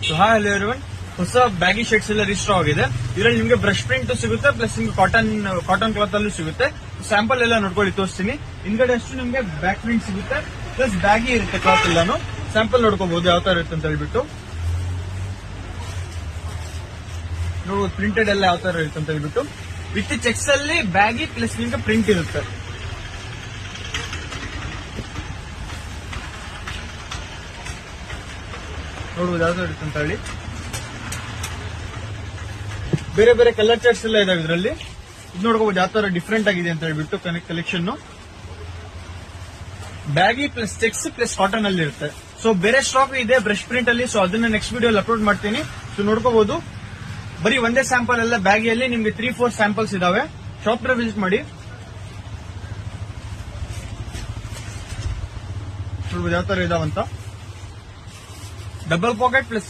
So hello everyone, ಹೊಸ baggy shirts ಎಲ್ಲ register ಆಗಿದೆ. ಇದರಲ್ಲಿ ನಿಮಗೆ ಬ್ರಷ್ ಪ್ರಿಂಟ್ ಸಿಗುತ್ತೆ, ಪ್ಲಸ್ ನಿಮ್ಗೆ ಕಾಟನ್ ಕ್ಲಾತ್ ಅಲ್ಲೂ ಸಿಗುತ್ತೆ. ಸ್ಯಾಂಪಲ್ ಎಲ್ಲ ನೋಡ್ಕೊಳ್ಳಿ, ತೋರಿಸ್ತೀನಿ. ಹಿಂದ್ಗಡೆ ಅಷ್ಟು ನಿಮ್ಗೆ ಬ್ಯಾಕ್ ಪ್ರಿಂಟ್ ಸಿಗುತ್ತೆ, ಪ್ಲಸ್ ಬ್ಯಾಗಿ ಇರುತ್ತೆ ಕ್ಲಾತ್ ಎಲ್ಲಾನು. ಸ್ಯಾಂಪಲ್ ನೋಡ್ಕೋಬಹುದು ಯಾವ ತರ ಇರುತ್ತೆ ಅಂತ ಹೇಳ್ಬಿಟ್ಟು. ನೋಡ್ಬೋದು ಪ್ರಿಂಟೆಡ್ ಎಲ್ಲ ಯಾವ ತರ ಇರುತ್ತೆ ಅಂತ ಹೇಳ್ಬಿಟ್ಟು. ವಿತ್ ಚೆಕ್ಸ್ ಅಲ್ಲಿ ಬ್ಯಾಗಿ ಪ್ಲಸ್ ನಿಮ್ಗೆ ಪ್ರಿಂಟ್ ಇರುತ್ತೆ. ನೋಡ್ಬೋದು ಯಾವ ತರ ಇರುತ್ತೆ ಅಂತ ಹೇಳಿ. ಬೇರೆ ಬೇರೆ ಕಲರ್ ಚಾರ್ಟ್ಸ್ ಎಲ್ಲ ಇದಾವೆ ಇದರಲ್ಲಿ. ಇದು ನೋಡ್ಕೋಬಹುದು ಯಾವ ತರ ಡಿಫ್ರೆಂಟ್ ಆಗಿದೆ ಅಂತ ಹೇಳ್ಬಿಟ್ಟು collection. Baggy plus cheques plus cotton ಅಲ್ಲಿ ಇರುತ್ತೆ. ಸೊ ಬೇರೆ ಸ್ಟಾಕ್ ಇದೆ ಬ್ರಷ್ ಪ್ರಿಂಟ್ ಅಲ್ಲಿ. ಸೊ ಅದನ್ನ ನೆಕ್ಸ್ಟ್ ವಿಡಿಯೋ ಅಪ್ಲೋಡ್ ಮಾಡ್ತೀನಿ. ಸೊ ನೋಡ್ಕೋಬಹುದು. ಬರೀ ಒಂದೇ ಸ್ಯಾಂಪಲ್ ಎಲ್ಲ ಬ್ಯಾಗಿಯಲ್ಲಿ ನಿಮ್ಗೆ 3-4 ಸ್ಯಾಂಪಲ್ಸ್ ಇದಾವೆ. ಶಾಪ್ ವಿಸಿಟ್ ಮಾಡಿ. ನೋಡ್ಬೋದು ಯಾವ ತರ ಇದಾವಂತ. Double packet plus